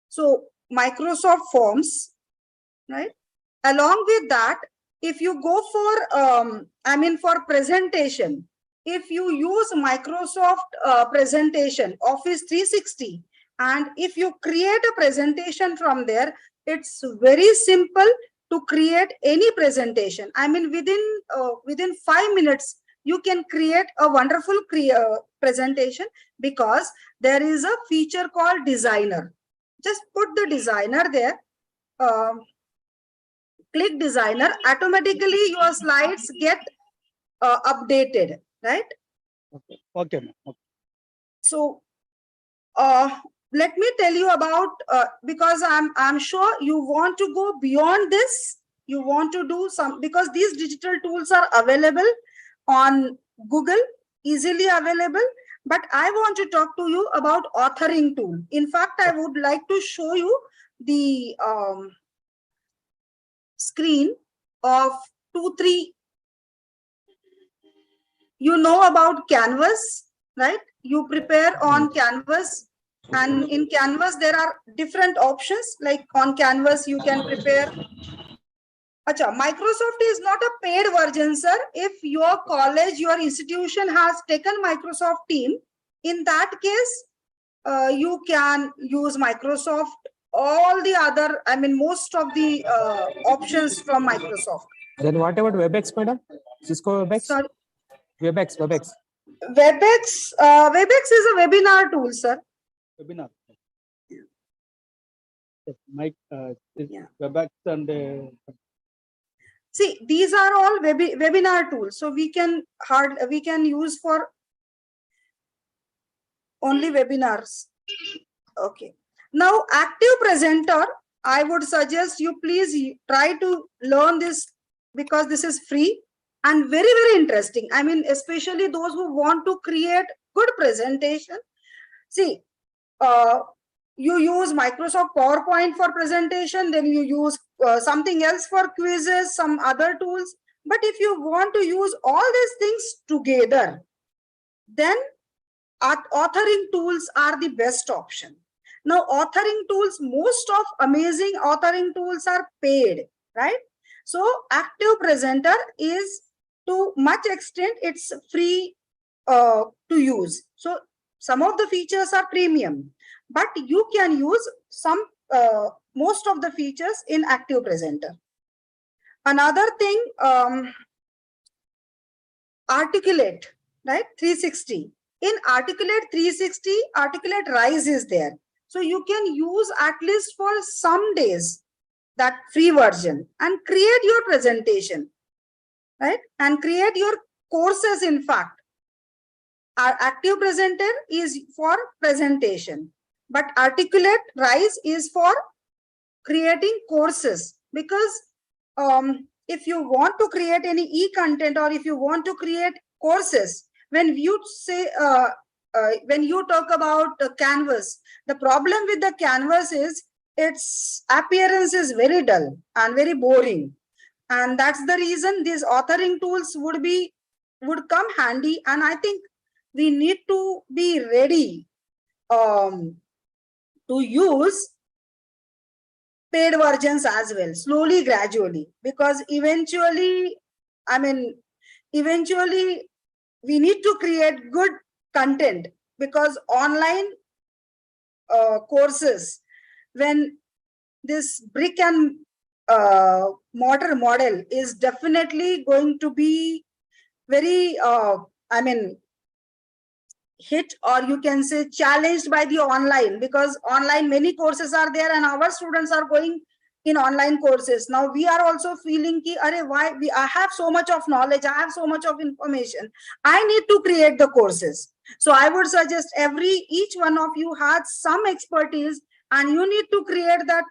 So Microsoft Forms, right? Along with that, if you go for, I mean, for presentation, if you use Microsoft presentation, Office 360, And if you create a presentation from there, it's very simple to create any presentation. I mean, within 5 minutes, you can create a wonderful presentation, because there is a feature called designer. Just put the designer there, click designer, automatically your slides get updated, right? Okay, ma'am. Okay. So let me tell you about, because I'm sure you want to go beyond this. You want to do some, because these digital tools are available on Google, easily available. But I want to talk to you about authoring tool. In fact, I would like to show you the screen of 2-3. You know about Canvas, right? You prepare on Canvas, and in Canvas there are different options. Like on Canvas you can prepare. Acha, Microsoft is not a paid version, sir. If your college, your institution has taken Microsoft Team, in that case, you can use Microsoft, all the other, I mean, most of the options from Microsoft. Then what about WebEx, madam? Cisco WebEx? Sorry. WebEx. WebEx is a webinar tool, sir. Webinar. Yes, Mike, Yeah. WebEx and See, these are all webinar tools. So we can use for only webinars. Okay. Now, active presenter, I would suggest you please try to learn this, because this is free and very, very interesting. I mean, especially those who want to create good presentation. See, you use Microsoft PowerPoint for presentation, then you use something else for quizzes, some other tools. But if you want to use all these things together, then authoring tools are the best option. Now, authoring tools, most of amazing authoring tools are paid, right? So active presenter is, to much extent, it's free to use. So some of the features are premium, but you can use some most of the features in active presenter. Another thing, articulate, right? 360. In articulate 360, articulate rise is there. So you can use at least for some days that free version and create your presentation, right? And create your courses. In fact, our active presenter is for presentation, but articulate rise is for creating courses. Because if you want to create any e-content, or if you want to create courses, when you say when you talk about Canvas, the problem with the Canvas is its appearance is very dull and very boring, and that's the reason these authoring tools would come handy. And I think we need to be ready to use paid versions as well, slowly, gradually, because eventually we need to create good content, because online courses, when this brick and mortar model is definitely going to be very hit, or you can say challenged by the online, because online many courses are there and our students are going in online courses. Now we are also feeling ki, why I have so much of knowledge, I have so much of information, I need to create the courses. So I would suggest each one of you has some expertise, and you need to create that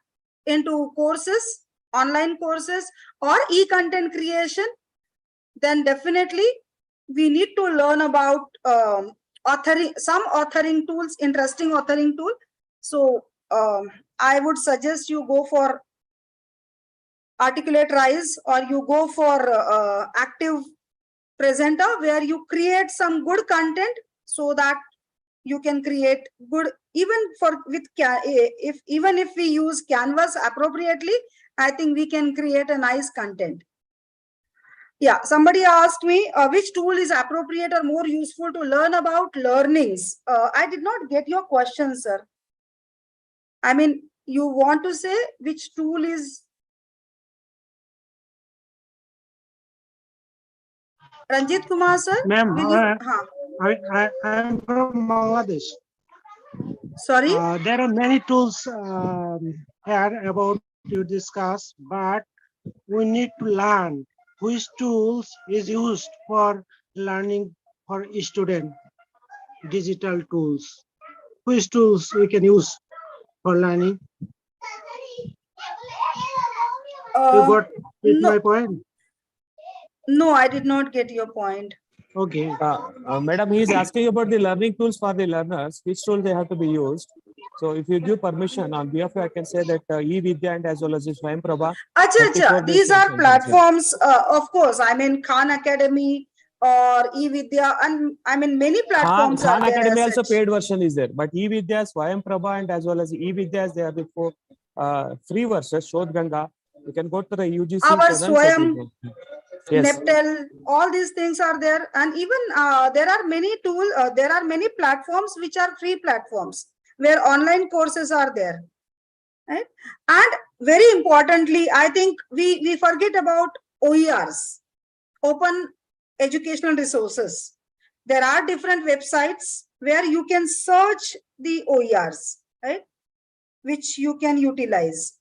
into courses, online courses, or e-content creation. Then definitely we need to learn about some authoring tools, interesting authoring tool. So I would suggest you go for articulate rise, or you go for active presenter, where you create some good content, so that you can create good, even if we use Canvas appropriately, I think we can create a nice content. Yeah, somebody asked me which tool is appropriate or more useful to learn about learnings. I did not get your question, sir. I mean, you want to say which tool is Ranjit Kumar sir? Ma'am, Will you? I am from Bangladesh. Sorry. There are many tools here about to discuss, but we need to learn which tools is used for learning for student. Digital tools. Which tools we can use for learning? You got with my No, point? no, I did not get your point. Okay. Madam, he is asking about the learning tools for the learners, which tool they have to be used. So if you give permission on behalf of, I can say that e-Vidya and as well as Swayam Prabha. Acha, these are platforms, of course. I mean, Khan Academy or eVidya, and I mean, many platforms Khan are there. Academy As also such. paid version is there, but e-Vidya, Swayam Prabha and as well as e-Vidya, they are the four free versions. Shodh Ganga, you can go to the UGC Our channels. Swayam, Yes. Neptel, all these things are there, and even there are many there are many platforms which are free platforms where online courses are there, right? And very importantly, I think we forget about OERs, open educational resources. There are different websites where you can search the OERs, right, which you can utilize.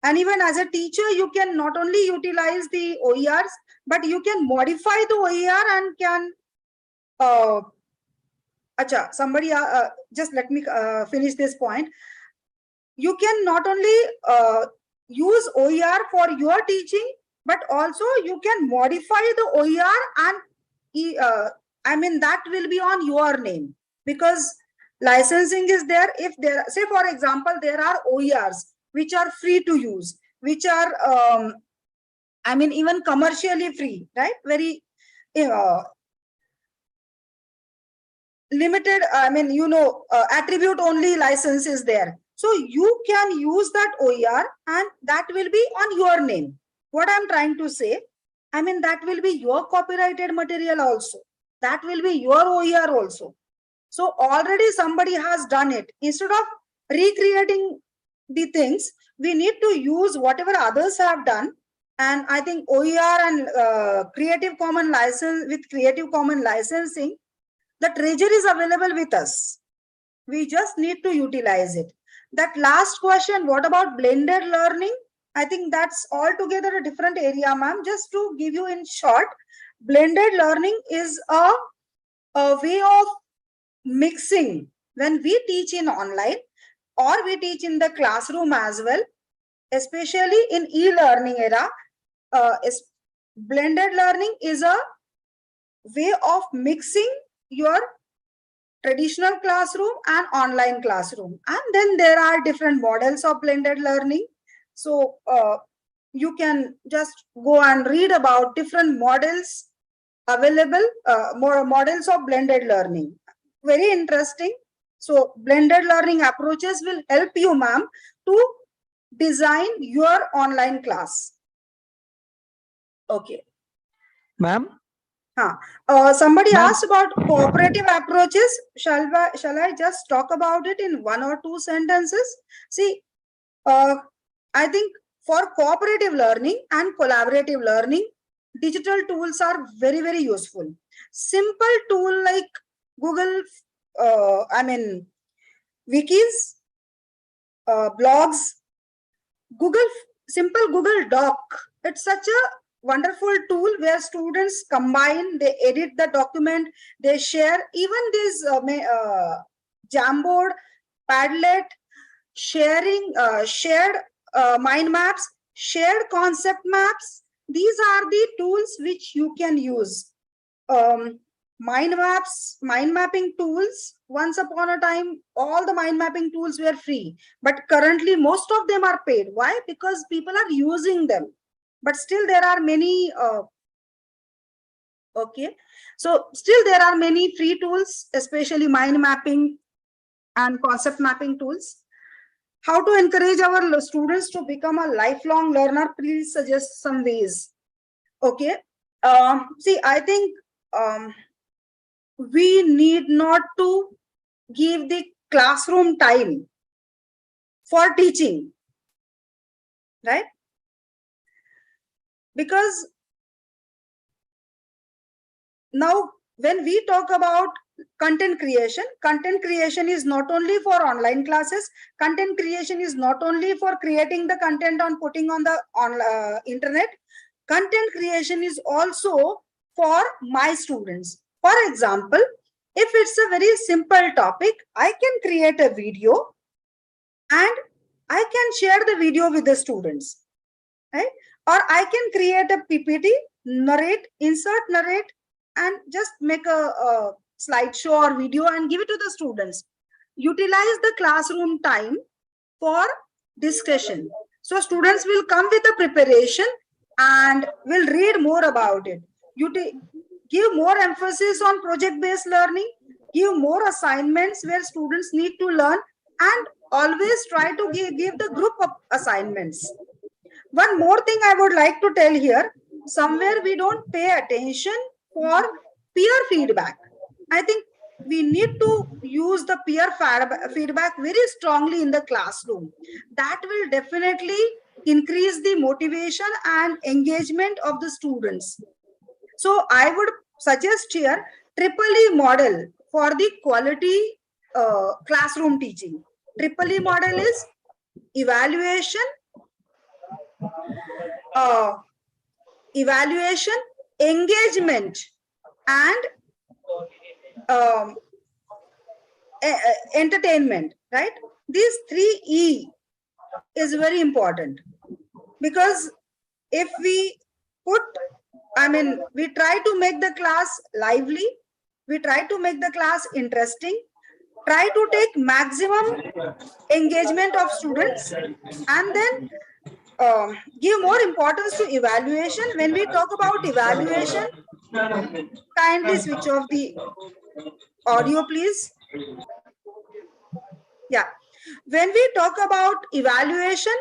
And even as a teacher, you can not only utilize the OERs, but you can modify the OER and can somebody just let me finish this point. You can not only use OER for your teaching, but also you can modify the OER and I mean, that will be on your name, because licensing is there. If there, say for example, there are OERs which are free to use, which are I mean, even commercially free, right? Very limited, I mean, attribute only license is there. So you can use that OER and that will be on your name. What I'm trying to say, I mean, that will be your copyrighted material also. That will be your OER also. So already somebody has done it. Instead of recreating the things, we need to use whatever others have done. And I think OER and Creative Commons license, with Creative Commons licensing, the treasure is available with us. We just need to utilize it. That last question, what about blended learning? I think that's altogether a different area, ma'am. Just to give you in short, blended learning is a way of mixing. When we teach in online or we teach in the classroom as well, especially in e-learning era, blended learning is a way of mixing your traditional classroom and online classroom. And then there are different models of blended learning. So you can just go and read about different models available, more models of blended learning. Very interesting. So blended learning approaches will help you, ma'am, to design your online class. Okay. Ma'am? Somebody asked about cooperative approaches. Shall I just talk about it in one or two sentences? See, I think for cooperative learning and collaborative learning, digital tools are very, very useful. Simple tool like Google, wikis, blogs, simple Google Doc. It's such a wonderful tool where students combine, they edit the document, they share. Even this Jamboard, Padlet, sharing, shared mind maps, shared concept maps. These are the tools which you can use. Mind mapping tools. Once upon a time, all the mind mapping tools were free, but currently most of them are paid. Why? Because people are using them. But still there are many okay, so still there are many free tools, especially mind mapping and concept mapping tools. How to encourage our students to become a lifelong learner? Please suggest some ways. Okay, see, I think we need not to give the classroom time for teaching, right? Because now when we talk about content creation is not only for online classes. Content creation is not only for creating the content on putting on the internet. Content creation is also for my students. For example, if it's a very simple topic, I can create a video and I can share the video with the students, right? Or I can create a PPT, insert narrate, and just make a slideshow or video and give it to the students. Utilize the classroom time for discussion. So students will come with a preparation and will read more about it. Give more emphasis on project-based learning, give more assignments where students need to learn, and always try to give the group of assignments. One more thing I would like to tell here, somewhere we don't pay attention for peer feedback. I think we need to use the peer feedback very strongly in the classroom. That will definitely increase the motivation and engagement of the students. So I would suggest here EEE model for the quality classroom teaching. EEE model is evaluation, engagement, and entertainment, right? These 3E is very important, because if we we try to make the class lively, we try to make the class interesting, try to take maximum engagement of students, and then give more importance to evaluation. When we talk about evaluation, kindly switch off the audio, please. Yeah. When we talk about evaluation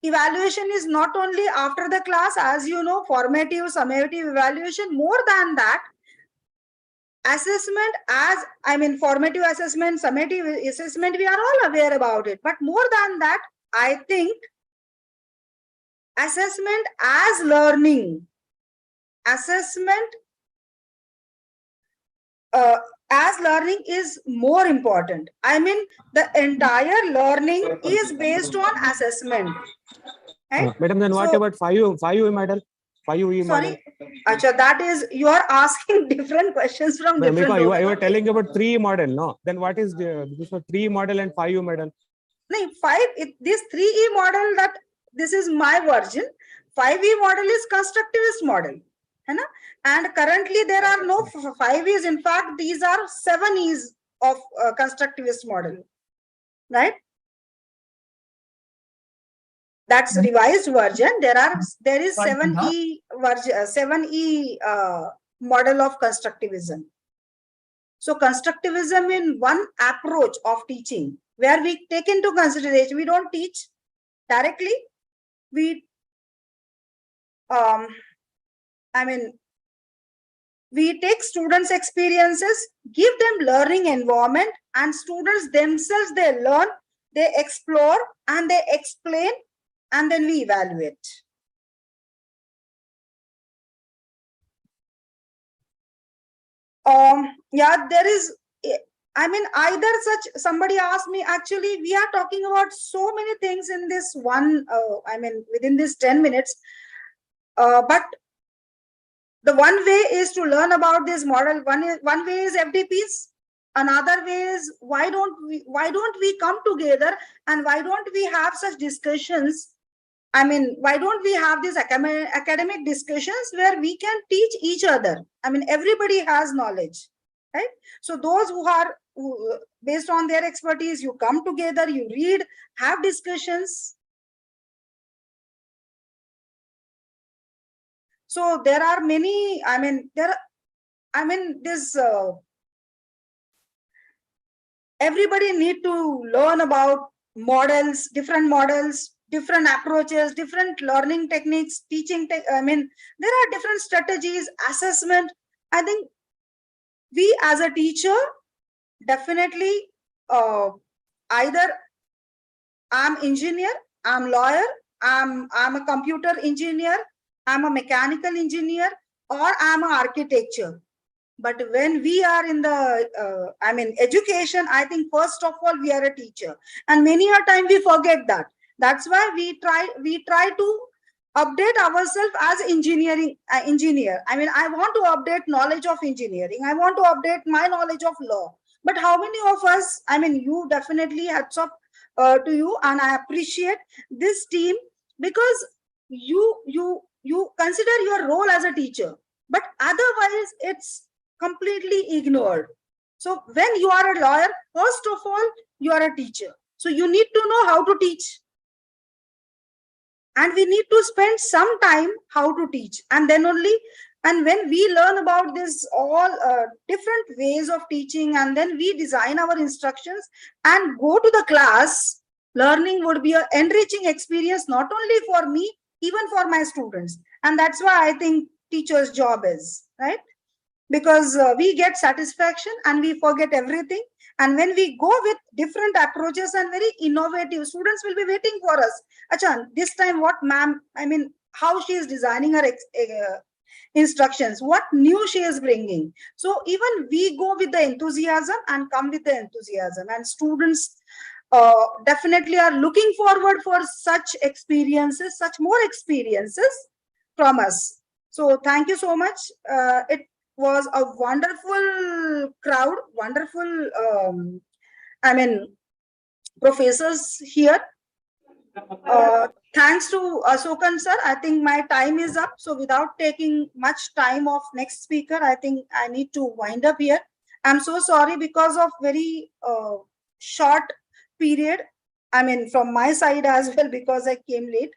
is not only after the class, as you know, formative, summative evaluation. More than that, assessment, formative assessment, summative assessment, we are all aware about it. But more than that, I think assessment as learning, as learning is more important. The entire learning is based on assessment. Right? Madam, then what about 5U model? 5UE model? Sorry, Acha, that is, you are asking different questions from different. Because you were telling about 3 model, no? Then what is this for 3 model and 5U model? No, this 3E model, that this is my version. 5E model is constructivist model. And currently there are no 5Es. In fact, these are 7Es of constructivist model, right? That's revised version. There is 7E version, 7E model of constructivism. So constructivism in one approach of teaching, where we take into consideration, we don't teach directly, we we take students' experiences, give them learning environment, and students themselves, they learn, they explore, and they explain, and then we evaluate. Yeah, there is, either such, somebody asked me, actually, we are talking about so many things in this one, within this 10 minutes. But the one way is to learn about this model. One way is FDPs. Another way is, why don't we come together, and why don't we have such discussions? Why don't we have these academic discussions where we can teach each other? Everybody has knowledge, right? So those who based on their expertise, you come together, you read, have discussions. So there are many, everybody need to learn about models, different approaches, different learning techniques, teaching. There are different strategies, assessment. I think we as a teacher definitely either I'm engineer, I'm lawyer, I'm a computer engineer, I'm a mechanical engineer, or I'm an architecture. But when we are in the, education, I think first of all, we are a teacher. And many a time we forget that. That's why we try to update ourselves as engineer. I mean, I want to update knowledge of engineering. I want to update my knowledge of law. But how many of us, I mean, you definitely hats off to you, and I appreciate this team because you consider your role as a teacher, but otherwise it's completely ignored. So when you are a lawyer, first of all, you are a teacher. So you need to know how to teach. And we need to spend some time how to teach. And then only, and when we learn about this all different ways of teaching, and then we design our instructions and go to the class, learning would be an enriching experience, not only for me, even for my students. And that's why I think teacher's job is, right? Because we get satisfaction and we forget everything. And when we go with different approaches and very innovative, students will be waiting for us. Achan, this time what ma'am, I mean, how she is designing her instructions, what new she is bringing. So even we go with the enthusiasm and come with the enthusiasm, and students definitely are looking forward for such experiences, such more experiences from us. So thank you so much. It was a wonderful crowd, wonderful, professors here. Thanks to Asokan sir, I think my time is up. So without taking much time of next speaker, I think I need to wind up here. I'm so sorry because of very short period. I mean, from my side as well, because I came late.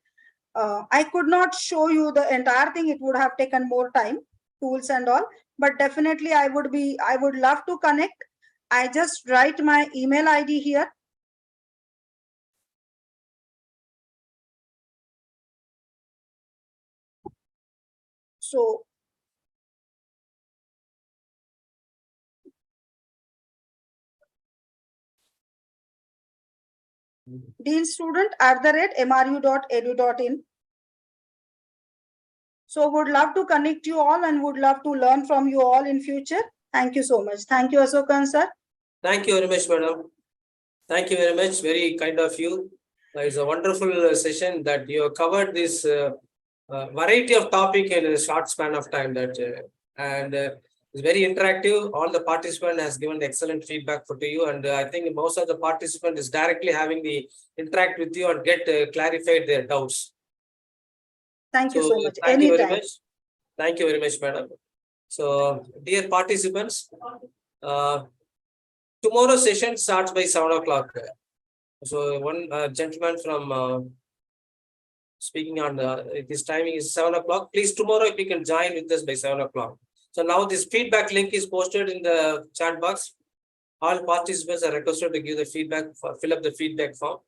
I could not show you the entire thing. It would have taken more time, tools and all, but definitely I would love to connect. I just write my email ID here. So deanstudent@mru.edu.in. So would love to connect you all and would love to learn from you all in future. Thank you so much. Thank you, Asokan sir. Thank you very much, madam. Thank you very much. Very kind of you. It's a wonderful session that you have covered this variety of topic in a short span of time. It's very interactive. All the participant has given excellent feedback to you, and I think most of the participant is directly having the interact with you and get clarified their doubts. Thank you so much. Thank you very Anytime. much. Thank you very much, madam. So, dear participants, tomorrow's session starts by 7 o'clock. So, one gentleman from speaking on this timing is 7 o'clock. Please, tomorrow, if you can join with us by 7 o'clock. So, now this feedback link is posted in the chat box. All participants are requested to give the feedback, fill up the feedback form.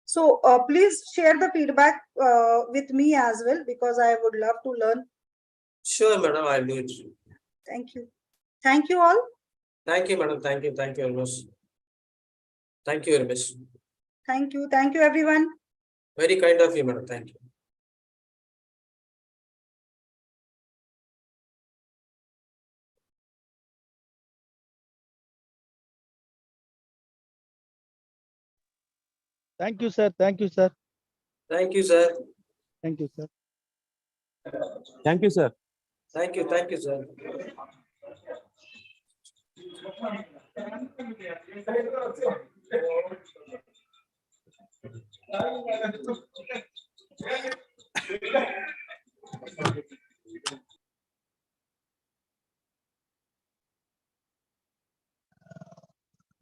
So please share the feedback with me as well, because I would love to learn. Sure, madam, I'll do it. Thank you. Thank you all. Thank you, madam. Thank you. Thank you very much. Thank you very much. Thank you. Thank you, everyone. Very kind of you, madam. Thank you. Thank you, sir. Thank you, sir. Thank you, sir. Thank you, sir. Thank you, sir. Thank you. Thank you, sir.